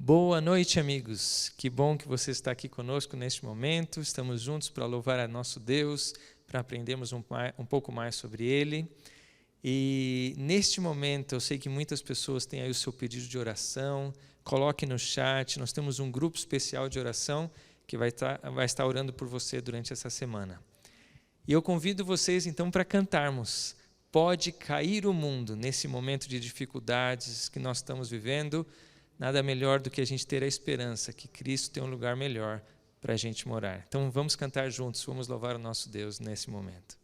Boa noite, amigos. Que bom que você está aqui conosco neste momento. Estamos juntos para louvar a nosso Deus, para aprendermos um pouco mais sobre Ele. E neste momento, eu sei que muitas pessoas têm aí o seu pedido de oração. Coloque no chat. Nós temos um grupo especial de oração que vai estar orando por você durante essa semana. E eu convido vocês, então, para cantarmos. Pode cair o mundo nesse momento de dificuldades que nós estamos vivendo. Nada melhor do que a gente ter a esperança que Cristo tem um lugar melhor para a gente morar. Então vamos cantar juntos, vamos louvar o nosso Deus nesse momento.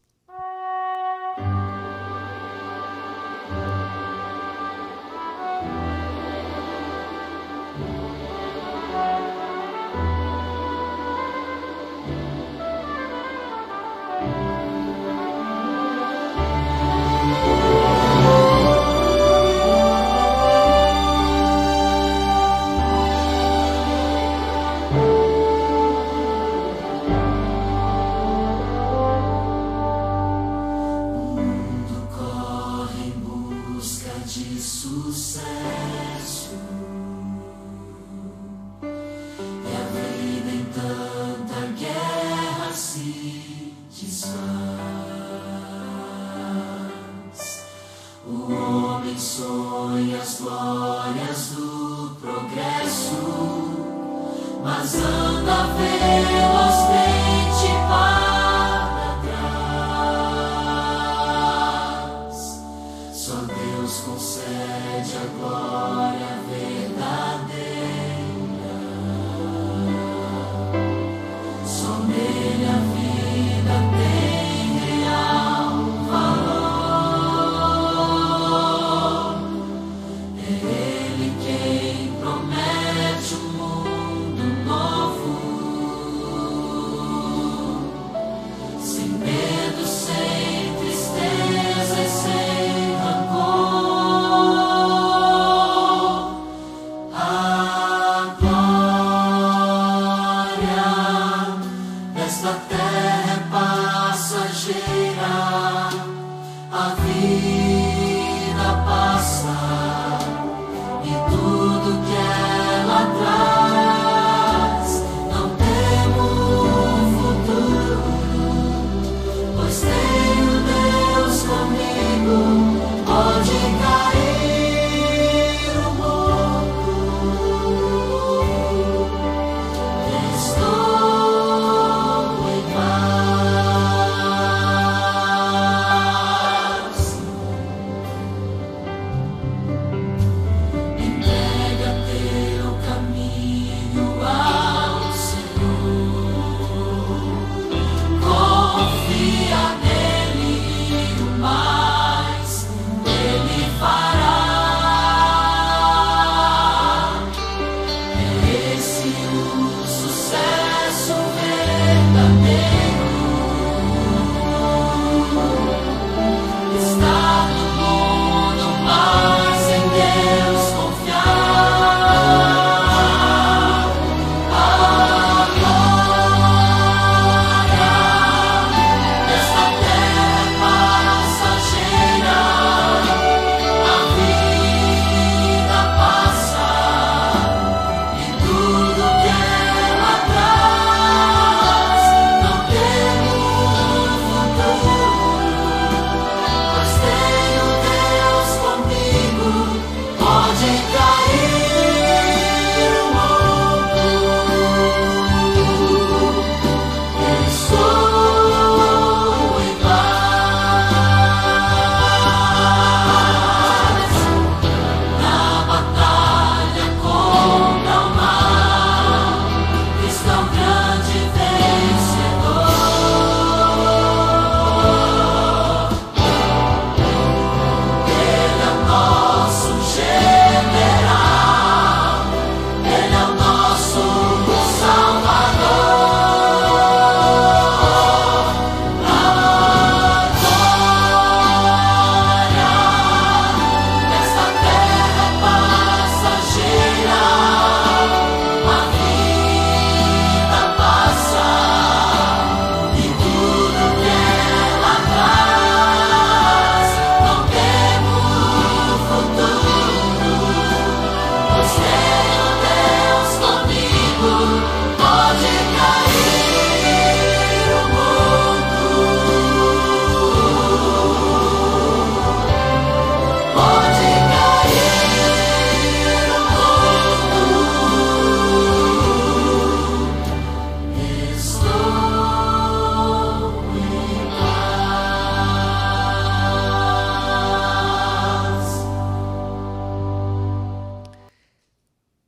Ele quem promete um mundo novo.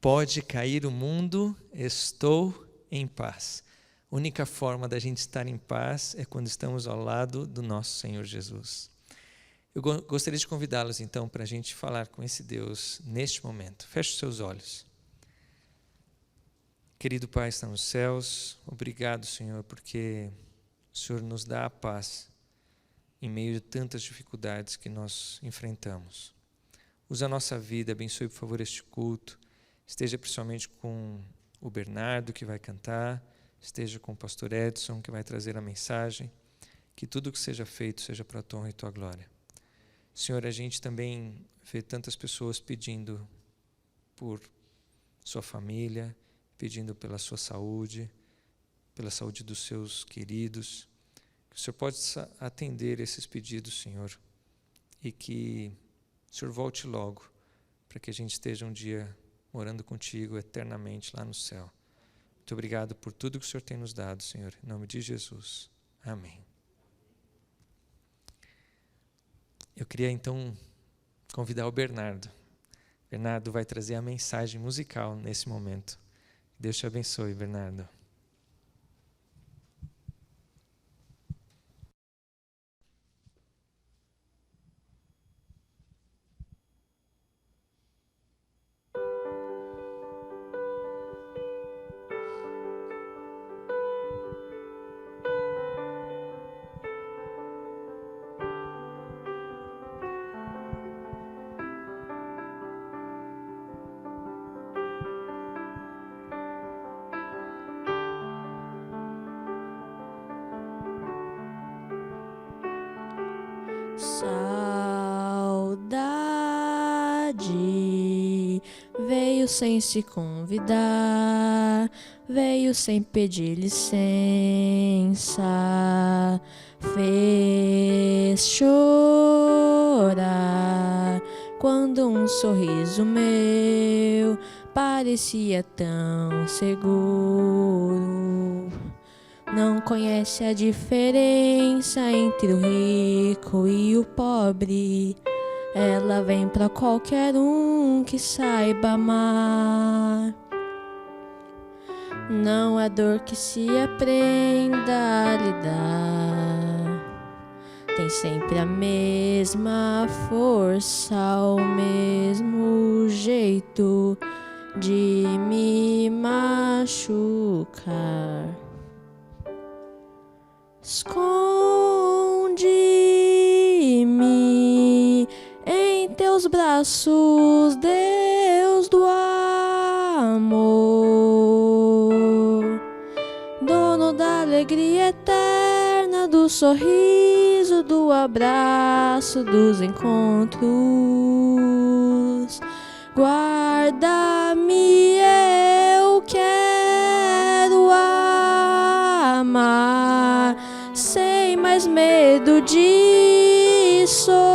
Pode cair o mundo, estou em paz. A única forma da gente estar em paz é quando estamos ao lado do nosso Senhor Jesus. Eu gostaria de convidá-los então para a gente falar com esse Deus neste momento. Feche os seus olhos. Querido Pai, está nos céus, obrigado, Senhor, porque o Senhor nos dá a paz em meio de tantas dificuldades que nós enfrentamos. Usa a nossa vida, abençoe, por favor, este culto. Esteja principalmente com o Bernardo, que vai cantar, esteja com o pastor Edson, que vai trazer a mensagem. Que tudo que seja feito seja para a tua honra e tua glória. Senhor, a gente também vê tantas pessoas pedindo por sua família, pedindo pela sua saúde, pela saúde dos seus queridos. Que o Senhor possa atender esses pedidos, Senhor, e que o Senhor volte logo, para que a gente esteja um dia morando contigo eternamente lá no céu. Muito obrigado por tudo que o Senhor tem nos dado, Senhor. Em nome de Jesus. Amém. Eu queria então convidar o Bernardo. Bernardo vai trazer a mensagem musical nesse momento. Deus te abençoe, Bernardo. Saudade veio sem se convidar, veio sem pedir licença, fez chorar quando um sorriso meu parecia tão seguro. Não conhece a diferença entre o rico e o pobre. Ela vem pra qualquer um que saiba amar. Não é dor que se aprenda a lidar. Tem sempre a mesma força, o mesmo jeito de me machucar. Esconde-me em teus braços, Deus do amor, dono da alegria eterna, do sorriso, do abraço, dos encontros. Guarda-me, eu quero amar sem mais medo de sofrer.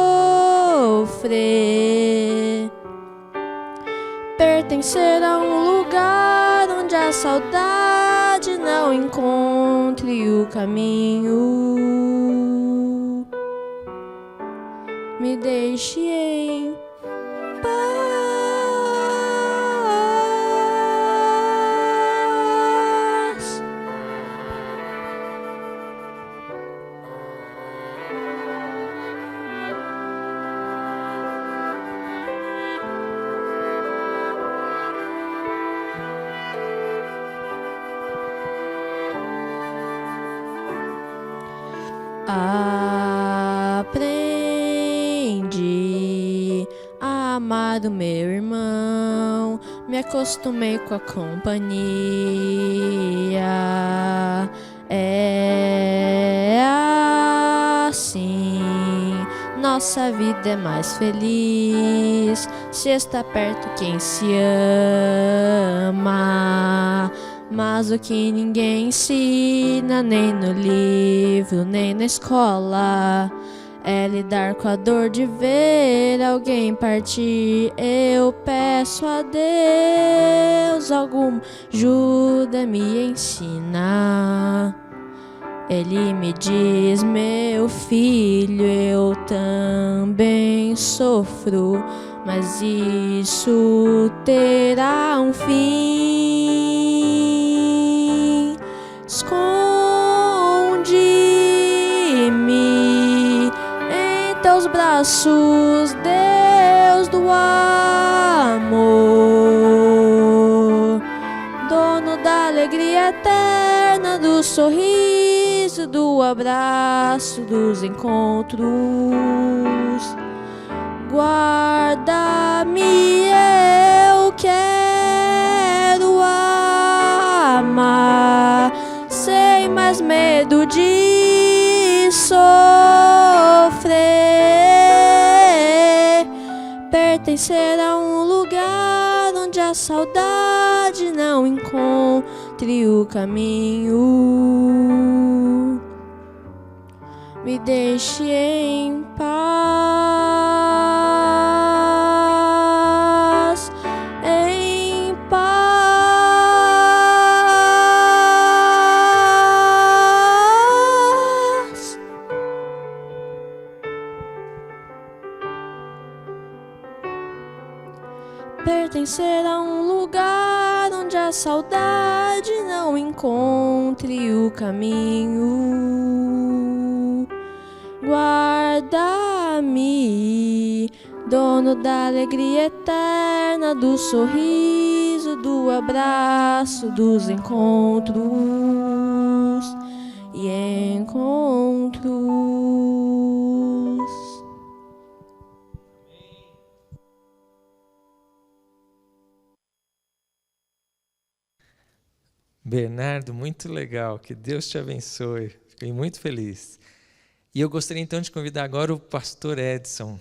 Pertencer a um lugar onde a saudade não encontre o caminho. Me deixe em paz. Aprendi a amar o meu irmão, me acostumei com a companhia. É assim, nossa vida é mais feliz se está perto quem se ama. Mas o que ninguém ensina, nem no livro, nem na escola, é lidar com a dor de ver alguém partir. Eu peço a Deus alguma ajuda, me ensina. Ele me diz, meu filho, eu também sofro, mas isso terá um fim. Esconde-me em teus braços, Deus do amor, dono da alegria eterna, do sorriso, do abraço, dos encontros. Guarda-me, eu quero amar sem mais medo de sofrer, pertencer a um lugar onde a saudade não encontre o caminho. Me deixe em paz, em paz. Pertencer a um lugar onde a saudade não encontre o caminho. Guarda-me, dono da alegria eterna, do sorriso, do abraço, dos encontros e encontros. Bernardo, muito legal, que Deus te abençoe, fiquei muito feliz. E eu gostaria então de convidar agora o pastor Edson.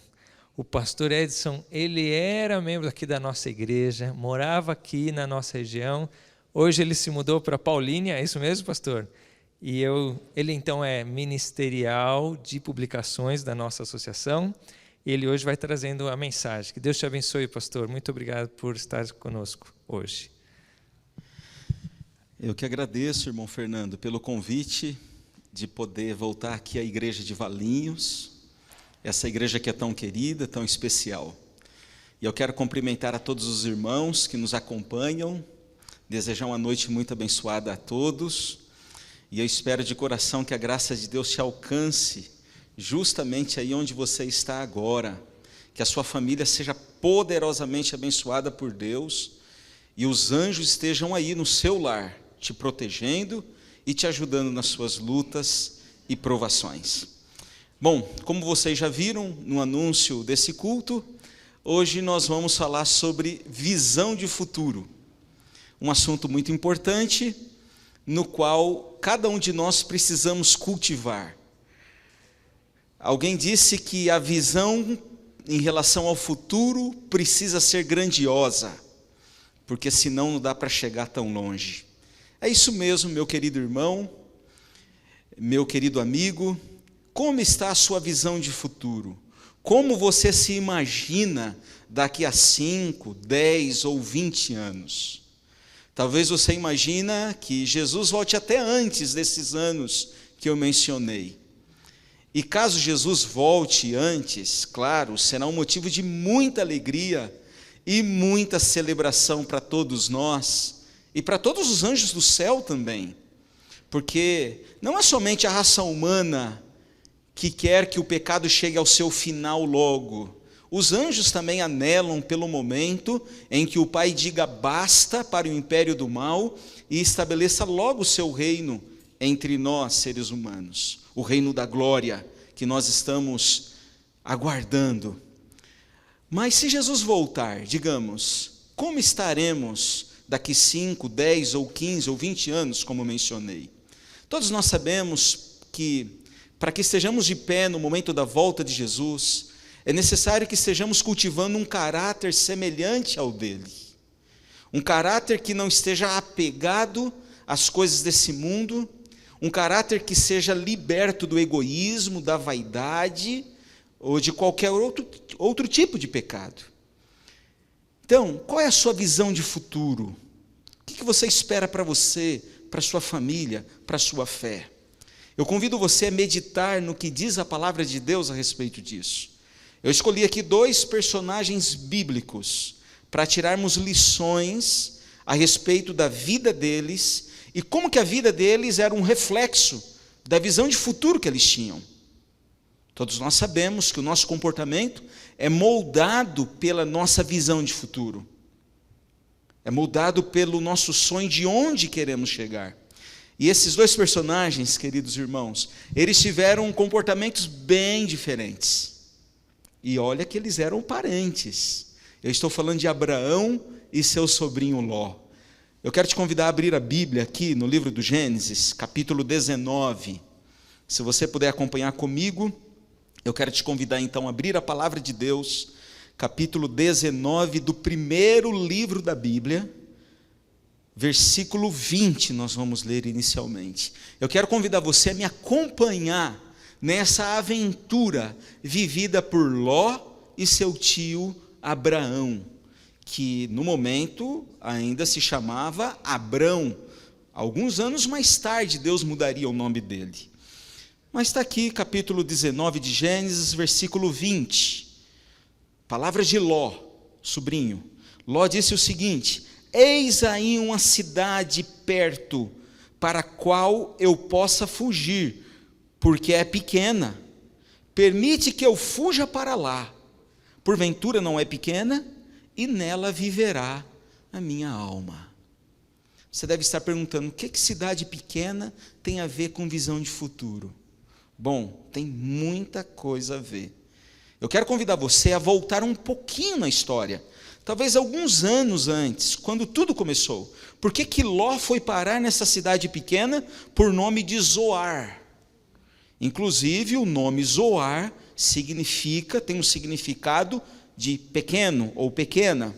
O pastor Edson, ele era membro aqui da nossa igreja, morava aqui na nossa região, hoje ele se mudou para Paulínia, é isso mesmo, pastor? E ele então é ministerial de publicações da nossa associação, e ele hoje vai trazendo a mensagem. Que Deus te abençoe, pastor, muito obrigado por estar conosco hoje. Eu que agradeço, irmão Fernando, pelo convite de poder voltar aqui à igreja de Valinhos, essa igreja que é tão querida, tão especial. E eu quero cumprimentar a todos os irmãos que nos acompanham, desejar uma noite muito abençoada a todos, e eu espero de coração que a graça de Deus te alcance justamente aí onde você está agora, que a sua família seja poderosamente abençoada por Deus, e os anjos estejam aí no seu lar, te protegendo e te ajudando nas suas lutas e provações. Bom, como vocês já viram no anúncio desse culto, hoje nós vamos falar sobre visão de futuro. Um assunto muito importante, no qual cada um de nós precisamos cultivar. Alguém disse que a visão em relação ao futuro precisa ser grandiosa, porque senão não dá para chegar tão longe. É isso mesmo, meu querido irmão, meu querido amigo. Como está a sua visão de futuro? Como você se imagina daqui a 5, 10 ou 20 anos? Talvez você imagina que Jesus volte até antes desses anos que eu mencionei. E caso Jesus volte antes, claro, será um motivo de muita alegria e muita celebração para todos nós e para todos os anjos do céu também. Porque não é somente a raça humana que quer que o pecado chegue ao seu final logo. Os anjos também anelam pelo momento em que o Pai diga basta para o império do mal e estabeleça logo o seu reino entre nós, seres humanos. O reino da glória que nós estamos aguardando. Mas se Jesus voltar, digamos, como estaremos daqui 5, 10 ou 15 ou 20 anos, como mencionei? Todos nós sabemos que para que estejamos de pé no momento da volta de Jesus, é necessário que estejamos cultivando um caráter semelhante ao dele. Um caráter que não esteja apegado às coisas desse mundo, um caráter que seja liberto do egoísmo, da vaidade ou de qualquer outro tipo de pecado. Então, qual é a sua visão de futuro? O que você espera para você, para sua família, para sua fé? Eu convido você a meditar no que diz a palavra de Deus a respeito disso. Eu escolhi aqui 2 personagens bíblicos para tirarmos lições a respeito da vida deles e como que a vida deles era um reflexo da visão de futuro que eles tinham. Todos nós sabemos que o nosso comportamento é moldado pela nossa visão de futuro. É moldado pelo nosso sonho de onde queremos chegar. E esses 2 personagens, queridos irmãos, eles tiveram comportamentos bem diferentes. E olha que eles eram parentes. Eu estou falando de Abraão e seu sobrinho Ló. Eu quero te convidar a abrir a Bíblia aqui no livro do Gênesis, capítulo 19. Se você puder acompanhar comigo, eu quero te convidar então a abrir a palavra de Deus, capítulo 19 do primeiro livro da Bíblia, versículo 20 nós vamos ler inicialmente. Eu quero convidar você a me acompanhar nessa aventura vivida por Ló e seu tio Abraão, que no momento ainda se chamava Abrão. Alguns anos mais tarde Deus mudaria o nome dele. Mas está aqui capítulo 19 de Gênesis, versículo 20. Palavras de Ló, sobrinho. Ló disse o seguinte: eis aí uma cidade perto, para a qual eu possa fugir, porque é pequena. Permite que eu fuja para lá. Porventura não é pequena, e nela viverá a minha alma. Você deve estar perguntando, o que cidade pequena tem a ver com visão de futuro? Bom, tem muita coisa a ver. Eu quero convidar você a voltar um pouquinho na história, talvez alguns anos antes, quando tudo começou. Por que Ló foi parar nessa cidade pequena por nome de Zoar? Inclusive, o nome Zoar tem um significado de pequeno ou pequena.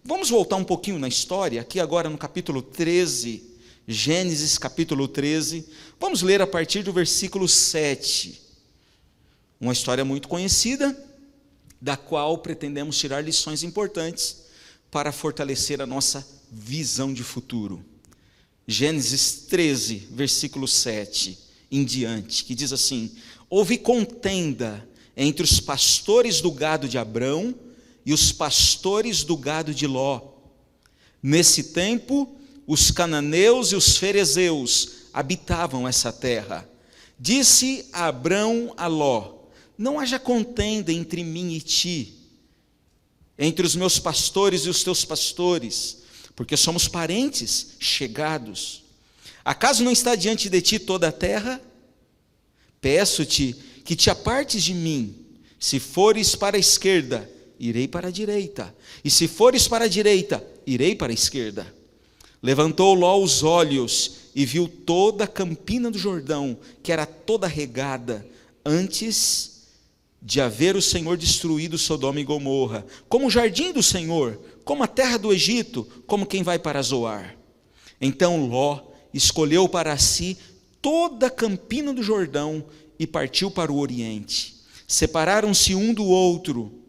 Vamos voltar um pouquinho na história, aqui agora no capítulo 13, Gênesis capítulo 13, vamos ler a partir do versículo 7. Uma história muito conhecida, da qual pretendemos tirar lições importantes para fortalecer a nossa visão de futuro. Gênesis 13, versículo 7 em diante, que diz assim: houve contenda entre os pastores do gado de Abrão e os pastores do gado de Ló. Nesse tempo, os cananeus e os ferezeus habitavam essa terra. Disse Abrão a Ló: não haja contenda entre mim e ti, entre os meus pastores e os teus pastores, porque somos parentes chegados. Acaso não está diante de ti toda a terra? Peço-te que te apartes de mim. Se fores para a esquerda, irei para a direita, e se fores para a direita, irei para a esquerda. Levantou Ló os olhos e viu toda a campina do Jordão, que era toda regada, antes de haver o Senhor destruído Sodoma e Gomorra, como o jardim do Senhor, como a terra do Egito, como quem vai para Zoar. Então Ló escolheu para si toda a campina do Jordão e partiu para o oriente. Separaram-se um do outro.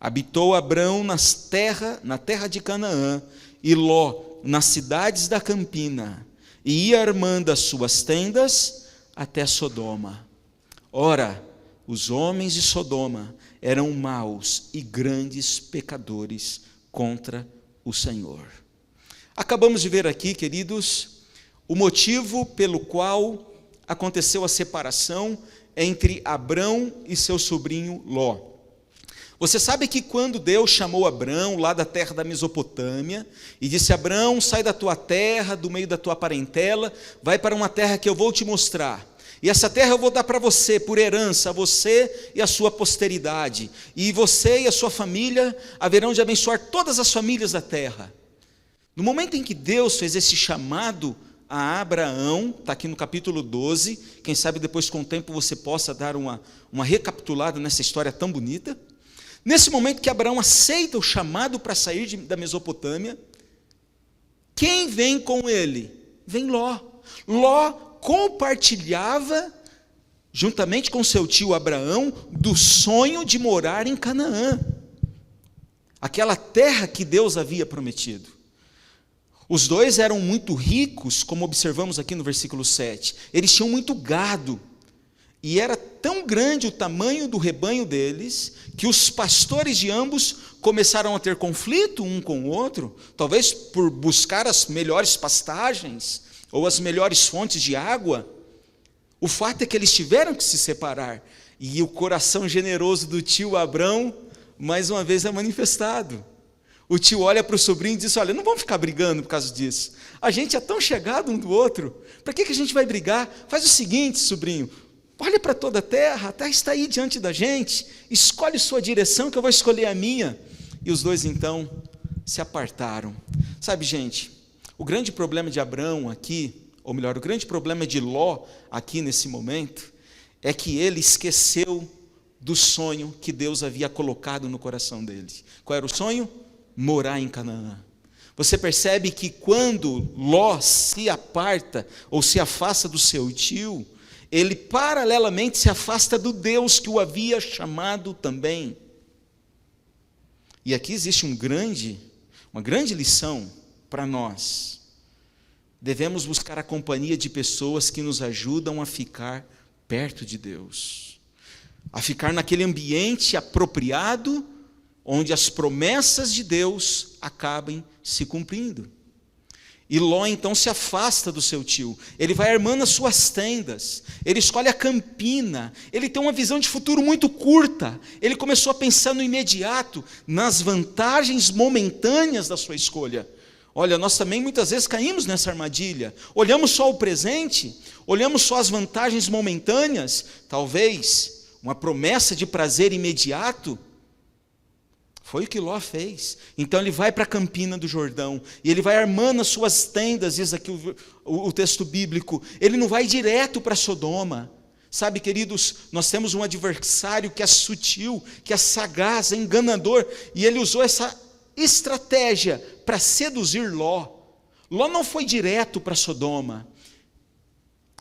Habitou Abrão na terra de Canaã, e Ló nas cidades da campina, e ia armando as suas tendas até Sodoma. Ora, os homens de Sodoma eram maus e grandes pecadores contra o Senhor. Acabamos de ver aqui, queridos, o motivo pelo qual aconteceu a separação entre Abrão e seu sobrinho Ló. Você sabe que quando Deus chamou Abrão lá da terra da Mesopotâmia e disse: Abrão, sai da tua terra, do meio da tua parentela, vai para uma terra que eu vou te mostrar. E essa terra eu vou dar para você por herança, a você e a sua posteridade. E você e a sua família haverão de abençoar todas as famílias da terra. No momento em que Deus fez esse chamado a Abraão, está aqui no capítulo 12, quem sabe depois com o tempo você possa dar uma recapitulada nessa história tão bonita. Nesse momento que Abraão aceita o chamado para sair da Mesopotâmia, quem vem com ele? Vem Ló. Ló compartilhava, juntamente com seu tio Abraão, do sonho de morar em Canaã, aquela terra que Deus havia prometido. Os dois eram muito ricos, como observamos aqui no versículo 7. Eles tinham muito gado. E era tão grande o tamanho do rebanho deles, que os pastores de ambos começaram a ter conflito um com o outro, talvez por buscar as melhores pastagens, ou as melhores fontes de água. O fato é que eles tiveram que se separar, e o coração generoso do tio Abrão, mais uma vez é manifestado. O tio olha para o sobrinho e diz: olha, não vamos ficar brigando por causa disso, a gente é tão chegado um do outro, para que a gente vai brigar? Faz o seguinte, sobrinho, olha para toda a terra está aí diante da gente, escolhe sua direção que eu vou escolher a minha. E os dois então se apartaram. Sabe, gente, o grande problema de Abrão aqui, ou melhor, o grande problema de Ló aqui nesse momento, é que ele esqueceu do sonho que Deus havia colocado no coração dele. Qual era o sonho? Morar em Canaã. Você percebe que quando Ló se aparta, ou se afasta do seu tio, ele paralelamente se afasta do Deus que o havia chamado também. E aqui existe uma grande lição para nós. Devemos buscar a companhia de pessoas que nos ajudam a ficar perto de Deus, a ficar naquele ambiente apropriado, onde as promessas de Deus acabem se cumprindo. E Ló então se afasta do seu tio, ele vai armando as suas tendas, ele escolhe a campina, ele tem uma visão de futuro muito curta, ele começou a pensar no imediato, nas vantagens momentâneas da sua escolha. Olha, nós também muitas vezes caímos nessa armadilha, olhamos só o presente, olhamos só as vantagens momentâneas, talvez uma promessa de prazer imediato. Foi o que Ló fez. Então ele vai para a campina do Jordão, e ele vai armando as suas tendas, diz aqui o texto bíblico, ele não vai direto para Sodoma. Sabe, queridos, nós temos um adversário que é sutil, que é sagaz, é enganador, e ele usou essa estratégia para seduzir Ló. Ló não foi direto para Sodoma,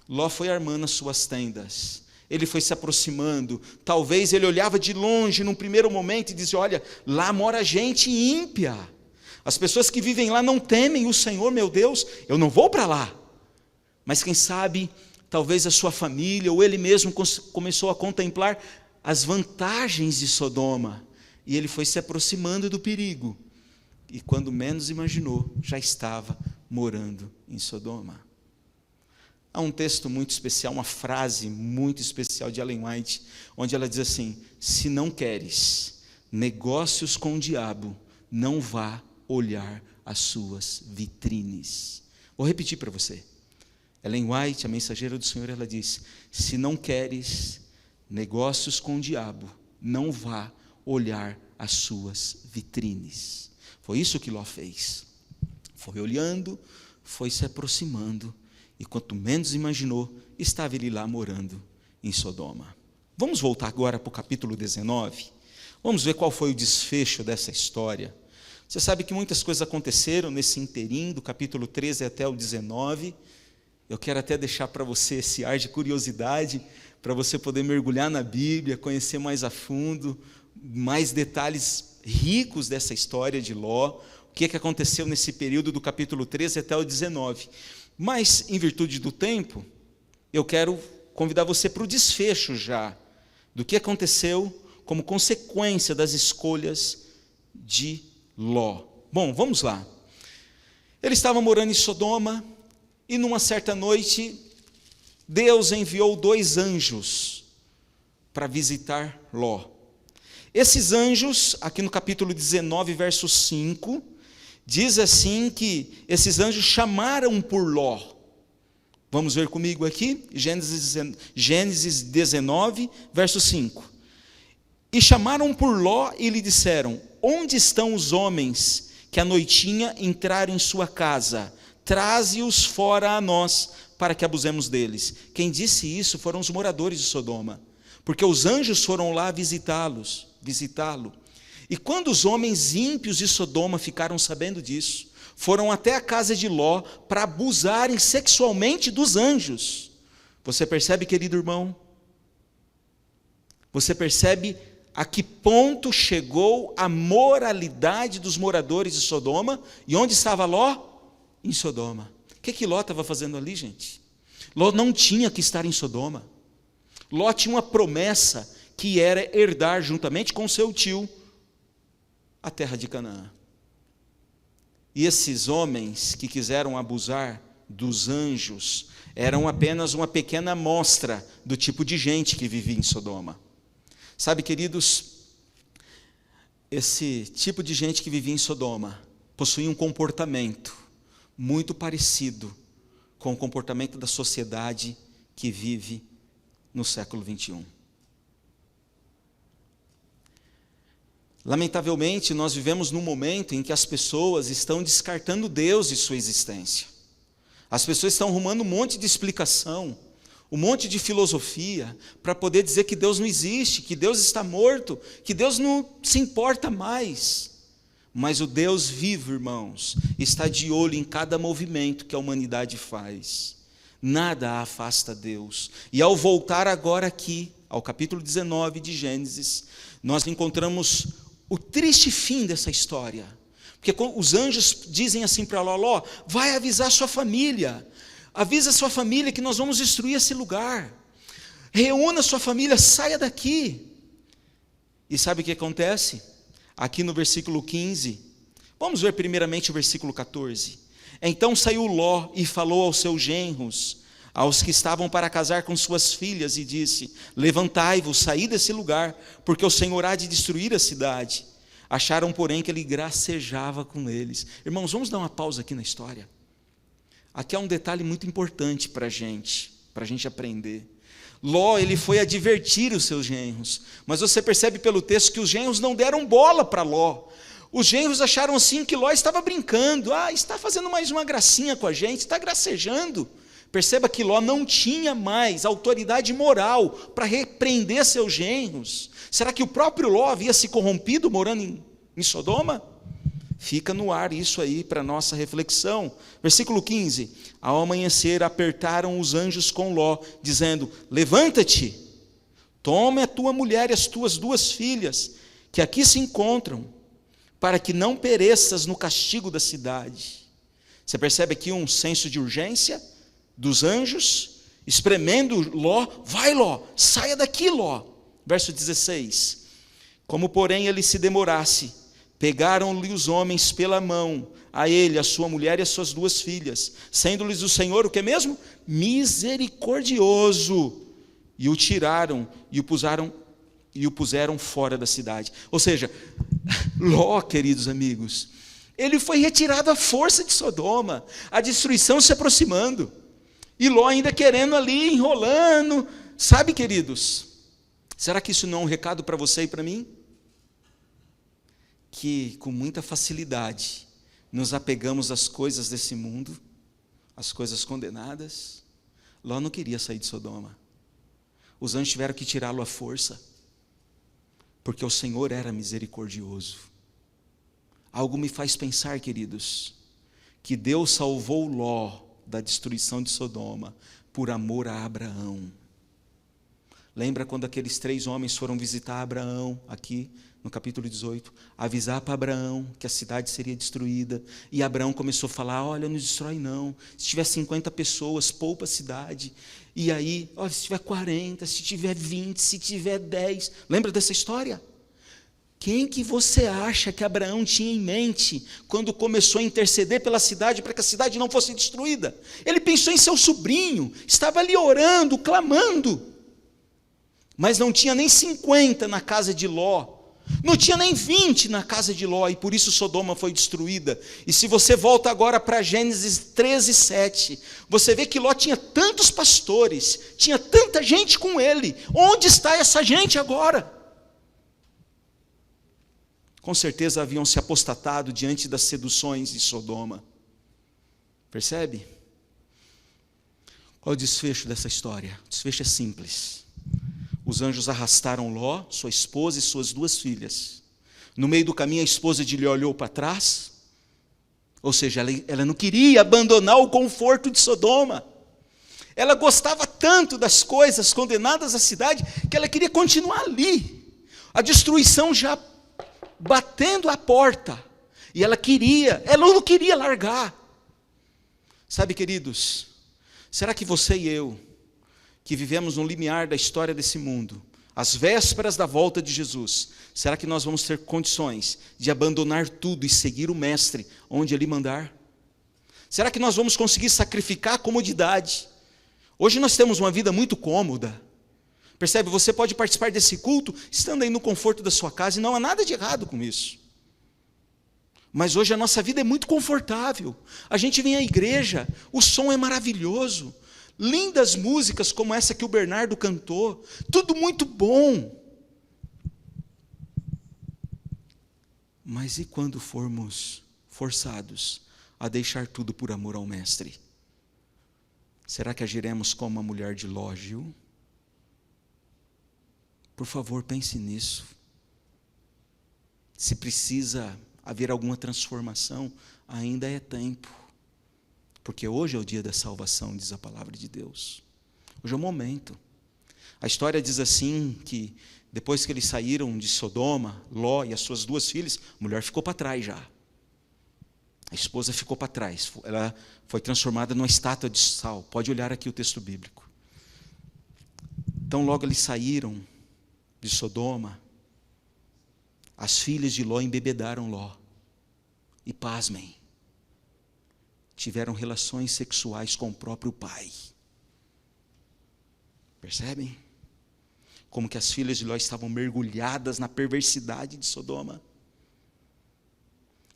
Ló foi armando as suas tendas. Ele foi se aproximando, talvez ele olhava de longe num primeiro momento e dizia: olha, lá mora gente ímpia, as pessoas que vivem lá não temem o Senhor, meu Deus, eu não vou para lá. Mas quem sabe, talvez a sua família, ou ele mesmo começou a contemplar as vantagens de Sodoma, e ele foi se aproximando do perigo, e quando menos imaginou, já estava morando em Sodoma. Há um texto muito especial, uma frase muito especial de Ellen White, onde ela diz assim: se não queres negócios com o diabo, não vá olhar as suas vitrines. Vou repetir para você. Ellen White, a mensageira do Senhor, ela diz: se não queres negócios com o diabo, não vá olhar as suas vitrines. Foi isso que Ló fez. Foi olhando, foi se aproximando, e quanto menos imaginou, estava ele lá morando em Sodoma. Vamos voltar agora para o capítulo 19. Vamos ver qual foi o desfecho dessa história. Você sabe que muitas coisas aconteceram nesse interim, do capítulo 13 até o 19. Eu quero até deixar para você esse ar de curiosidade, para você poder mergulhar na Bíblia, conhecer mais a fundo, mais detalhes ricos dessa história de Ló, o que aconteceu nesse período do capítulo 13 até o 19. Mas, em virtude do tempo, eu quero convidar você para o desfecho já, do que aconteceu como consequência das escolhas de Ló. Bom, vamos lá. Ele estava morando em Sodoma, e numa certa noite, Deus enviou 2 anjos para visitar Ló. Esses anjos, aqui no capítulo 19, verso 5, diz assim que esses anjos chamaram por Ló. Vamos ver comigo aqui, Gênesis 19, verso 5. E chamaram por Ló e lhe disseram: onde estão os homens que à noitinha entraram em sua casa? Traze-os fora a nós, para que abusemos deles. Quem disse isso foram os moradores de Sodoma, porque os anjos foram lá visitá-lo. E quando os homens ímpios de Sodoma ficaram sabendo disso, foram até a casa de Ló para abusarem sexualmente dos anjos. Você percebe, querido irmão? Você percebe a que ponto chegou a moralidade dos moradores de Sodoma? E onde estava Ló? Em Sodoma. O que Ló estava fazendo ali, gente? Ló não tinha que estar em Sodoma. Ló tinha uma promessa que era herdar juntamente com seu tio a terra de Canaã. E esses homens que quiseram abusar dos anjos eram apenas uma pequena amostra do tipo de gente que vivia em Sodoma. Sabe, queridos, esse tipo de gente que vivia em Sodoma possuía um comportamento muito parecido com o comportamento da sociedade que vive no século 21. Lamentavelmente, nós vivemos num momento em que as pessoas estão descartando Deus e sua existência. As pessoas estão arrumando um monte de explicação, um monte de filosofia, para poder dizer que Deus não existe, que Deus está morto, que Deus não se importa mais. Mas o Deus vivo, irmãos, está de olho em cada movimento que a humanidade faz. Nada a afasta Deus. E ao voltar agora aqui, ao capítulo 19 de Gênesis, nós encontramos o triste fim dessa história. Porque os anjos dizem assim para Ló, vai avisar sua família, avisa sua família que nós vamos destruir esse lugar, reúna sua família, saia daqui. E sabe o que acontece? Aqui no versículo 15, vamos ver primeiramente o versículo 14. Então saiu Ló e falou aos seus genros, aos que estavam para casar com suas filhas, e disse, levantai-vos, saí desse lugar, porque o Senhor há de destruir a cidade. Acharam, porém, que ele gracejava com eles. Irmãos, vamos dar uma pausa aqui na história. Aqui há um detalhe muito importante para a gente aprender. Ló, ele foi advertir os seus genros, mas você percebe pelo texto que os genros não deram bola para Ló. Os genros acharam assim que Ló estava brincando, está fazendo mais uma gracinha com a gente, está gracejando. Perceba que Ló não tinha mais autoridade moral para repreender seus genros. Será que o próprio Ló havia se corrompido morando em Sodoma? Fica no ar isso aí para nossa reflexão. Versículo 15. Ao amanhecer apertaram os anjos com Ló, dizendo, levanta-te, tome a tua mulher e as tuas 2 filhas, que aqui se encontram, para que não pereças no castigo da cidade. Você percebe aqui um senso de urgência dos anjos, espremendo Ló, vai Ló, saia daqui Ló. Verso 16, como porém ele se demorasse, pegaram-lhe os homens pela mão, a ele, a sua mulher e as suas 2 filhas, sendo-lhes o Senhor, o que mesmo? Misericordioso, e o tiraram e o puseram fora da cidade. Ou seja, Ló, queridos amigos, ele foi retirado à força de Sodoma, a destruição se aproximando, e Ló ainda querendo ali, enrolando. Sabe, queridos, será que isso não é um recado para você e para mim? Que com muita facilidade nos apegamos às coisas desse mundo, às coisas condenadas. Ló não queria sair de Sodoma. Os anjos tiveram que tirá-lo à força, porque o Senhor era misericordioso. Algo me faz pensar, queridos, que Deus salvou Ló da destruição de Sodoma por amor a Abraão. Lembra quando aqueles 3 homens foram visitar Abraão, aqui no capítulo 18, avisar para Abraão que a cidade seria destruída, e Abraão começou a falar, olha, não destrói não, se tiver 50 pessoas, poupa a cidade, e aí, olha, se tiver 40, se tiver 20, se tiver 10, lembra dessa história? Quem que você acha que Abraão tinha em mente quando começou a interceder pela cidade para que a cidade não fosse destruída? Ele pensou em seu sobrinho, estava ali orando, clamando, mas não tinha nem 50 na casa de Ló, não tinha nem 20 na casa de Ló, e por isso Sodoma foi destruída. E se você volta agora para Gênesis 13, 7, você vê que Ló tinha tantos pastores, tinha tanta gente com ele. Onde está essa gente agora? Com certeza haviam se apostatado diante das seduções de Sodoma. Percebe? Qual é o desfecho dessa história? O desfecho é simples. Os anjos arrastaram Ló, sua esposa e suas 2 filhas. No meio do caminho a esposa de Ló olhou para trás, ou seja, ela não queria abandonar o conforto de Sodoma. Ela gostava tanto das coisas condenadas à cidade, que ela queria continuar ali. A destruição já batendo a porta, e ela não queria largar. Sabe, queridos, será que você e eu, que vivemos no limiar da história desse mundo, às vésperas da volta de Jesus, será que nós vamos ter condições de abandonar tudo e seguir o Mestre onde Ele mandar? Será que nós vamos conseguir sacrificar a comodidade? Hoje nós temos uma vida muito cômoda. Percebe? Você pode participar desse culto estando aí no conforto da sua casa, e não há nada de errado com isso. Mas hoje a nossa vida é muito confortável. A gente vem à igreja, o som é maravilhoso, lindas músicas como essa que o Bernardo cantou, tudo muito bom. Mas e quando formos forçados a deixar tudo por amor ao Mestre? Será que agiremos como a mulher de Ló agiu? Por favor, pense nisso. Se precisa haver alguma transformação, ainda é tempo. Porque hoje é o dia da salvação, diz a palavra de Deus. Hoje é o momento. A história diz assim, que depois que eles saíram de Sodoma, Ló e as suas 2 filhas, a mulher ficou para trás já. A esposa ficou para trás. Ela foi transformada numa estátua de sal. Pode olhar aqui o texto bíblico. Então logo eles saíram de Sodoma, as filhas de Ló embebedaram Ló. E pasmem, tiveram relações sexuais com o próprio pai. Percebem? Como que as filhas de Ló estavam mergulhadas na perversidade de Sodoma.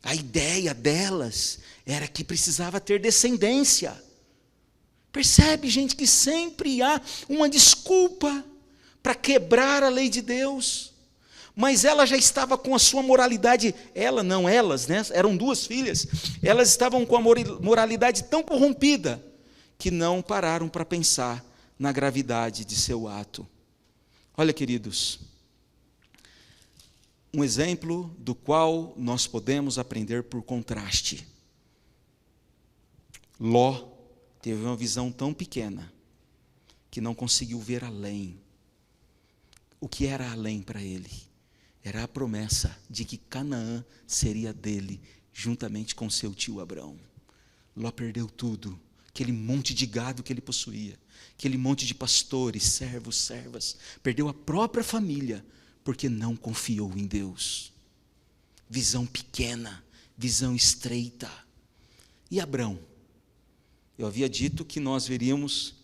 A ideia delas era que precisava ter descendência. Percebe, gente, que sempre há uma desculpa para quebrar a lei de Deus. Mas ela já estava com a sua moralidade, elas, né? Eram 2 filhas, elas estavam com a moralidade tão corrompida, que não pararam para pensar na gravidade de seu ato. Olha, queridos, um exemplo do qual nós podemos aprender por contraste. Ló teve uma visão tão pequena, que não conseguiu ver além. O que era além para ele? Era a promessa de que Canaã seria dele, juntamente com seu tio Abrão. Ló perdeu tudo, aquele monte de gado que ele possuía, aquele monte de pastores, servos, servas. Perdeu a própria família, porque não confiou em Deus. Visão pequena, visão estreita. E Abrão? Eu havia dito que nós veríamos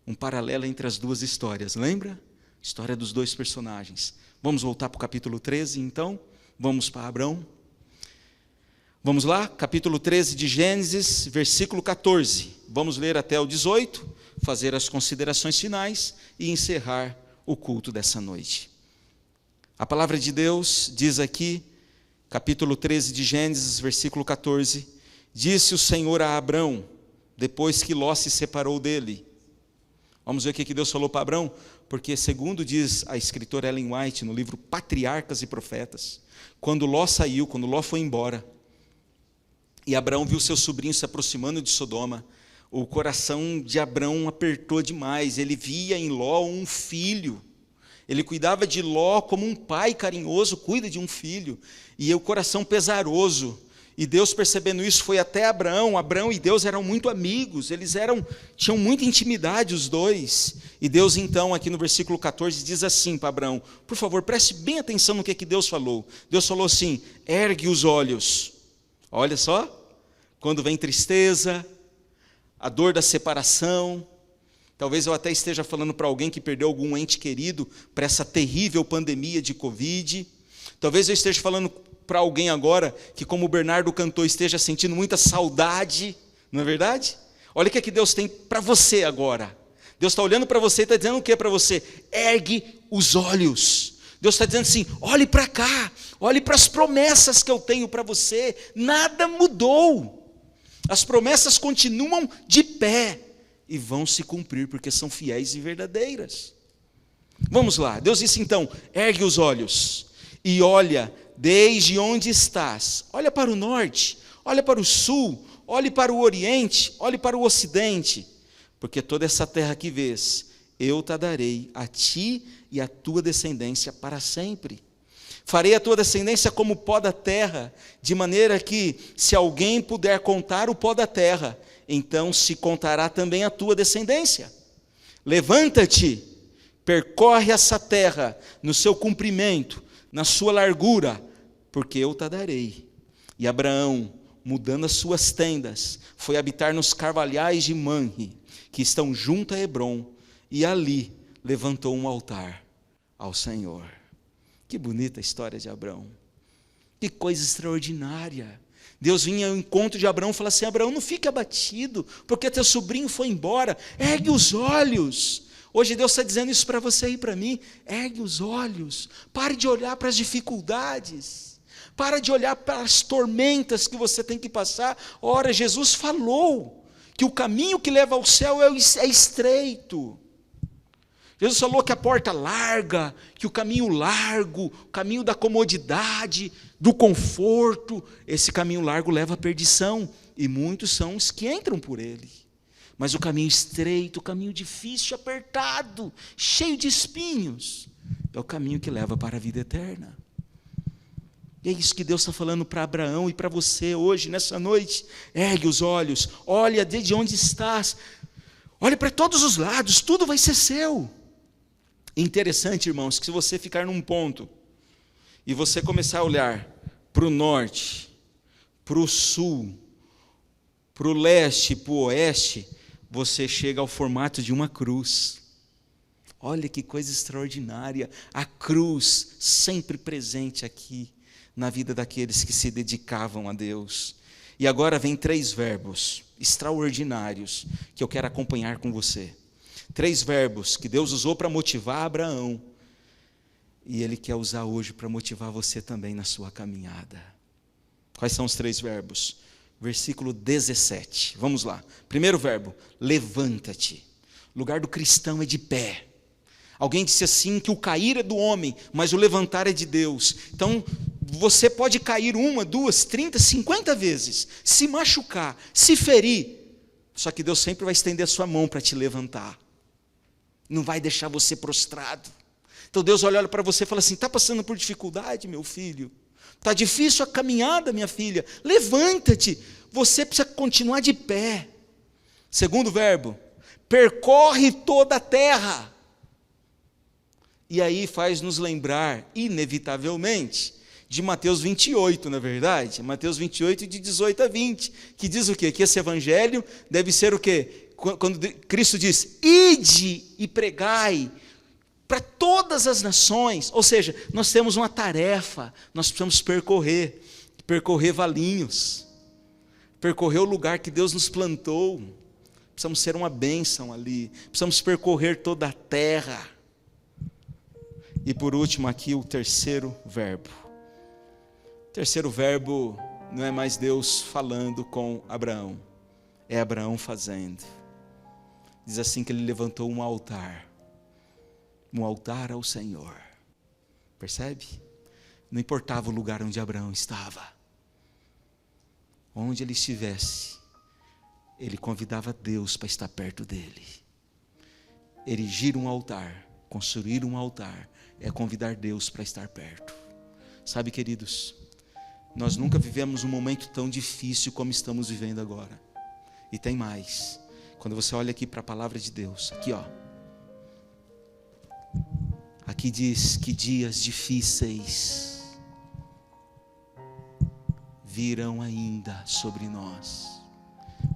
um paralelo entre as 2 histórias, lembra? História dos 2 personagens. Vamos voltar para o capítulo 13, então? Vamos para Abrão. Vamos lá, capítulo 13 de Gênesis, versículo 14. Vamos ler até o 18, fazer as considerações finais e encerrar o culto dessa noite. A palavra de Deus diz aqui, capítulo 13 de Gênesis, versículo 14. Disse o Senhor a Abrão, depois que Ló se separou dele. Vamos ver o que Deus falou para Abrão? Porque, segundo diz a escritora Ellen White, no livro Patriarcas e Profetas, quando Ló saiu, quando Ló foi embora, e Abrão viu seu sobrinho se aproximando de Sodoma, o coração de Abrão apertou demais. Ele via em Ló um filho. Ele cuidava de Ló como um pai carinhoso cuida de um filho. E o coração pesaroso. E Deus, percebendo isso, foi até Abraão. Abraão e Deus eram muito amigos, tinham muita intimidade os 2. E Deus então, aqui no versículo 14, diz assim para Abraão, por favor, preste bem atenção no que Deus falou. Deus falou assim, ergue os olhos. Olha só, quando vem tristeza, a dor da separação, talvez eu até esteja falando para alguém que perdeu algum ente querido para essa terrível pandemia de Covid. Talvez eu esteja falando para alguém agora que, como o Bernardo cantou, esteja sentindo muita saudade, não é verdade? Olha o que Deus tem para você agora. Deus está olhando para você e está dizendo o que para você? Ergue os olhos. Deus está dizendo assim, olhe para cá, olhe para as promessas que eu tenho para você. Nada mudou. As promessas continuam de pé e vão se cumprir, porque são fiéis e verdadeiras. Vamos lá, Deus disse então, ergue os olhos e olha desde onde estás. Olha para o norte, olha para o sul, olhe para o oriente, olhe para o ocidente, porque toda essa terra que vês, eu te darei a ti e a tua descendência para sempre. Farei a tua descendência como o pó da terra, de maneira que, se alguém puder contar o pó da terra, então se contará também a tua descendência. levanta-te, percorre essa terra no seu comprimento, na sua largura, porque eu te darei. E Abraão, mudando as suas tendas, foi habitar nos carvalhais de Manre, que estão junto a Hebrom, e ali levantou um altar ao Senhor. Que bonita a história de Abraão. Que coisa extraordinária. Deus vinha ao encontro de Abraão e falava assim: Abraão, não fique abatido, porque teu sobrinho foi embora. Ergue os olhos. Hoje Deus está dizendo isso para você e para mim. Ergue os olhos. Pare de olhar para as dificuldades. Para de olhar para as tormentas que você tem que passar. Ora, Jesus falou que o caminho que leva ao céu é estreito. Jesus falou que a porta larga, que o caminho largo, o caminho da comodidade, do conforto, esse caminho largo leva à perdição, e muitos são os que entram por ele. Mas o caminho estreito, o caminho difícil, apertado, cheio de espinhos, é o caminho que leva para a vida eterna. E é isso que Deus está falando para Abraão e para você hoje, nessa noite. Ergue os olhos, olha desde onde estás, olha para todos os lados, tudo vai ser seu. Interessante, irmãos, que se você ficar num ponto e você começar a olhar para o norte, para o sul, para o leste, para o oeste, você chega ao formato de uma cruz. Olha que coisa extraordinária, a cruz sempre presente aqui na vida daqueles que se dedicavam a Deus. E agora vem 3 verbos extraordinários que eu quero acompanhar com você. 3 verbos que Deus usou para motivar Abraão, e Ele quer usar hoje para motivar você também na sua caminhada. Quais são os 3 verbos? Versículo 17, vamos lá. Primeiro verbo, levanta-te. O lugar do cristão é de pé. Alguém disse assim que o cair é do homem, mas o levantar é de Deus. Então, você pode cair 1, 2, 30, 50 vezes, se machucar, se ferir, só que Deus sempre vai estender a sua mão para te levantar. Não vai deixar você prostrado. Então Deus olha para você e fala assim: está passando por dificuldade, meu filho? Está difícil a caminhada, minha filha? Levanta-te, você precisa continuar de pé. Segundo verbo, percorre toda a terra. E aí faz nos lembrar, inevitavelmente, de Mateus 28, na verdade? Mateus 28, de 18 a 20, que diz o quê? Que esse evangelho deve ser o quê? Quando Cristo diz: ide e pregai para todas as nações, ou seja, nós temos uma tarefa, nós precisamos percorrer valinhos, percorrer o lugar que Deus nos plantou, precisamos ser uma bênção ali, precisamos percorrer toda a terra. E por último aqui o terceiro verbo. O terceiro verbo não é mais Deus falando com Abraão, é Abraão fazendo. Diz assim que ele levantou um altar ao Senhor. Percebe? Não importava o lugar onde Abraão estava, onde ele estivesse, ele convidava Deus para estar perto dele. Erigir um altar, construir um altar, é convidar Deus para estar perto. Sabe, queridos, nós nunca vivemos um momento tão difícil como estamos vivendo agora. E tem mais. Quando você olha aqui para a palavra de Deus, aqui ó, aqui diz que dias difíceis virão ainda sobre nós.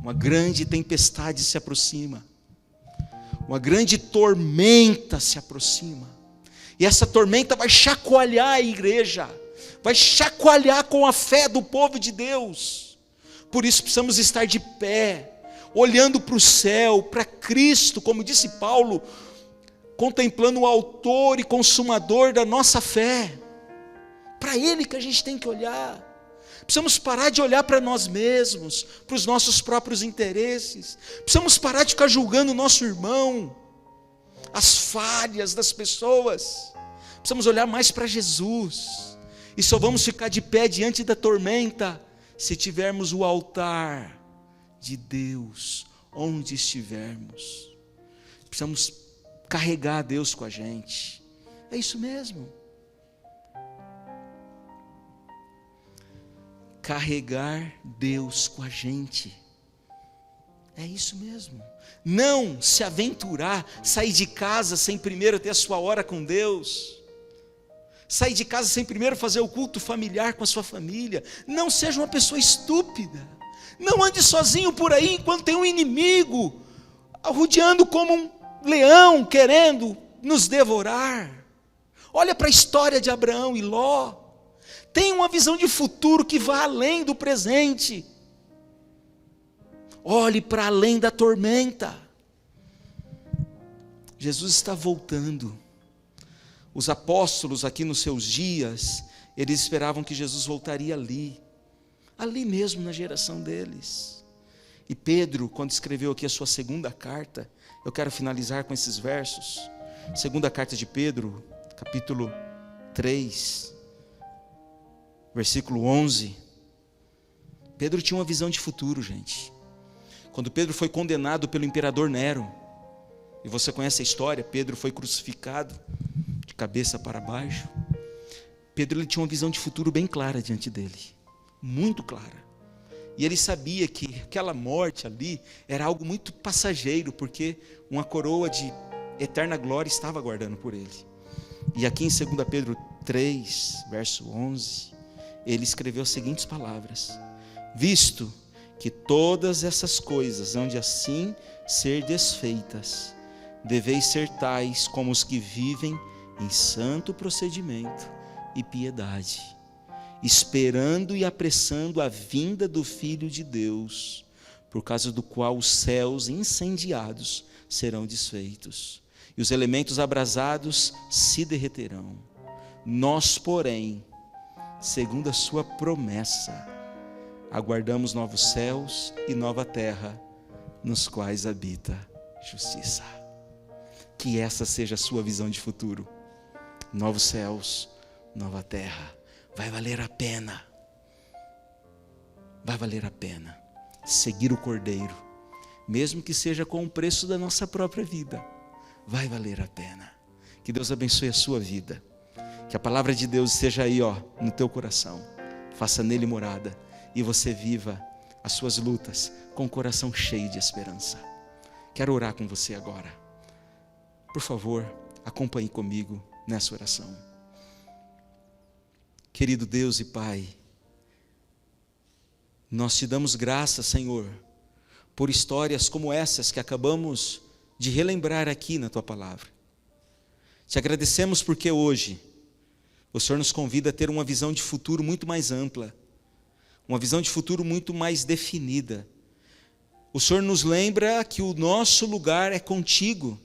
Uma grande tempestade se aproxima, uma grande tormenta se aproxima, e essa tormenta vai chacoalhar a igreja, vai chacoalhar com a fé do povo de Deus. Por isso precisamos estar de pé, olhando para o céu, para Cristo, como disse Paulo, contemplando o autor e consumador da nossa fé. Para Ele que a gente tem que olhar. Precisamos parar de olhar para nós mesmos, para os nossos próprios interesses. Precisamos parar de ficar julgando o nosso irmão, as falhas das pessoas. Precisamos olhar mais para Jesus. E só vamos ficar de pé diante da tormenta se tivermos o altar de Deus onde estivermos. Precisamos carregar Deus com a gente. É isso mesmo. Carregar Deus com a gente. É isso mesmo. Não se aventurar, sair de casa sem primeiro ter a sua hora com Deus. Sair de casa sem primeiro fazer o culto familiar com a sua família. Não seja uma pessoa estúpida. Não ande sozinho por aí enquanto tem um inimigo rodeando como um leão querendo nos devorar. Olha para a história de Abraão e Ló. Tenha uma visão de futuro que vá além do presente. Olhe para além da tormenta. Jesus está voltando. Os apóstolos aqui nos seus dias, eles esperavam que Jesus voltaria ali mesmo na geração deles. E Pedro, quando escreveu aqui a sua segunda carta, eu quero finalizar com esses versos. Segunda carta de Pedro, capítulo 3, versículo 11. Pedro tinha uma visão de futuro, gente. Quando Pedro foi condenado pelo imperador Nero, e você conhece a história, Pedro foi crucificado de cabeça para baixo. Pedro, ele tinha uma visão de futuro bem clara diante dele, muito clara. E ele sabia que aquela morte ali era algo muito passageiro, porque uma coroa de eterna glória estava aguardando por ele. E aqui em 2 Pedro 3, verso 11, ele escreveu as seguintes palavras: visto que todas essas coisas hão de assim ser desfeitas, deveis ser tais como os que vivem em santo procedimento e piedade, esperando e apressando a vinda do Filho de Deus, por causa do qual os céus incendiados serão desfeitos, e os elementos abrasados se derreterão. Nós, porém, segundo a sua promessa, aguardamos novos céus e nova terra, nos quais habita justiça. Que essa seja a sua visão de futuro. Novos céus, nova terra. Vai valer a pena. Vai valer a pena seguir o Cordeiro, mesmo que seja com o preço da nossa própria vida. Vai valer a pena. Que Deus abençoe a sua vida. Que a palavra de Deus esteja aí, no teu coração. Faça nele morada. E você viva as suas lutas com o coração cheio de esperança. Quero orar com você agora. Por favor, acompanhe comigo nessa oração. Querido Deus e Pai, nós te damos graças, Senhor, por histórias como essas que acabamos de relembrar aqui na Tua Palavra. Te agradecemos porque hoje o Senhor nos convida a ter uma visão de futuro muito mais ampla, uma visão de futuro muito mais definida. O Senhor nos lembra que o nosso lugar é contigo,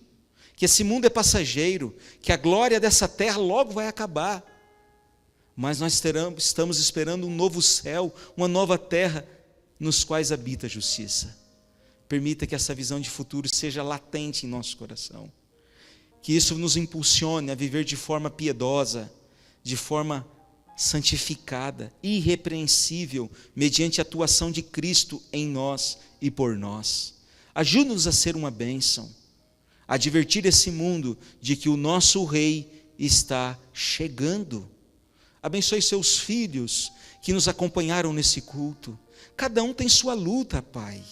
que esse mundo é passageiro, que a glória dessa terra logo vai acabar, mas nós estamos esperando um novo céu, uma nova terra, nos quais habita a justiça. Permita que essa visão de futuro seja latente em nosso coração, que isso nos impulsione a viver de forma piedosa, de forma santificada, irrepreensível, mediante a atuação de Cristo em nós e por nós. Ajuda-nos a ser uma bênção, a advertir esse mundo de que o nosso Rei está chegando. Abençoe seus filhos que nos acompanharam nesse culto. Cada um tem sua luta, Pai.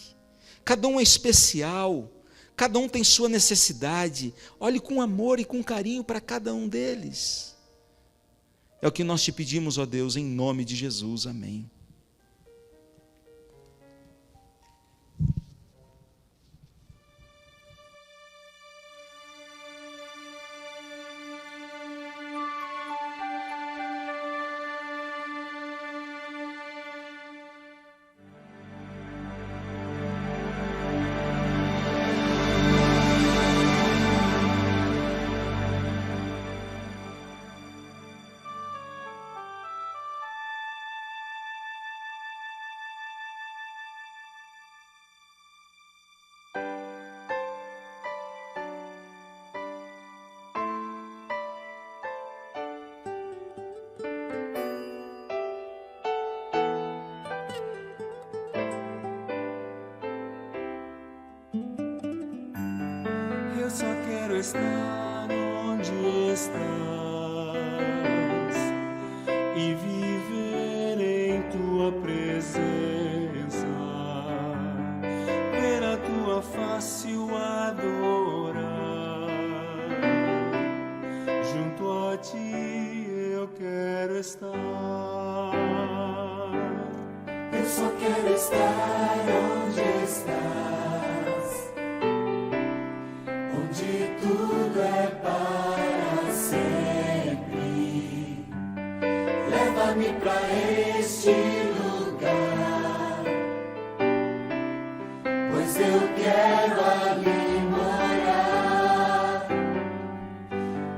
Cada um é especial. Cada um tem sua necessidade. Olhe com amor e com carinho para cada um deles. É o que nós te pedimos, ó Deus, em nome de Jesus. Amém. Eu só quero estar onde estás e viver em tua presença, ver a tua estar onde estás, onde tudo é para sempre. Leva-me pra este lugar, pois eu quero ali morar.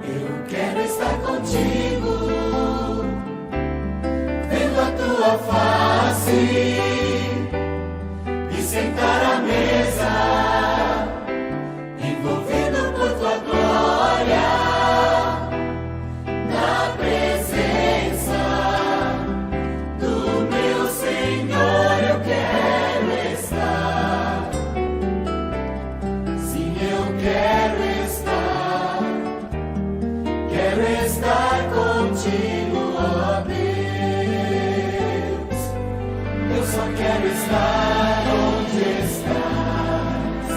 Eu quero estar contigo, vendo a tua face e sentar à mesa, envolvido por tua glória, na presença do meu Senhor. Eu quero estar, sim, eu quero estar contigo, ó Deus. Eu só quero estar onde estás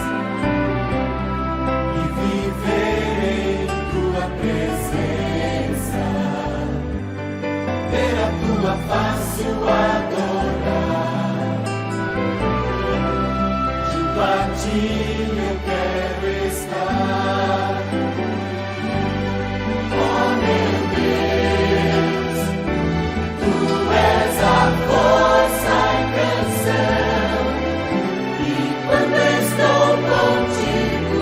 e viver em tua presença, ver a tua face, o adorar. Junto a ti eu quero estar. Oh meu Deus, tu és a força e canção, e quando estou contigo,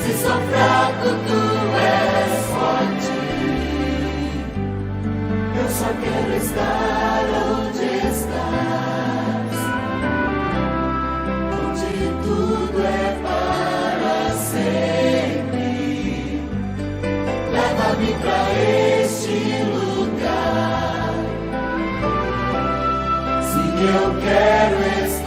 se sou fraco, tu és forte. Eu só quero estar onde estás, onde tudo é para sempre. Leva-me pra este lugar, sim, eu quero estar.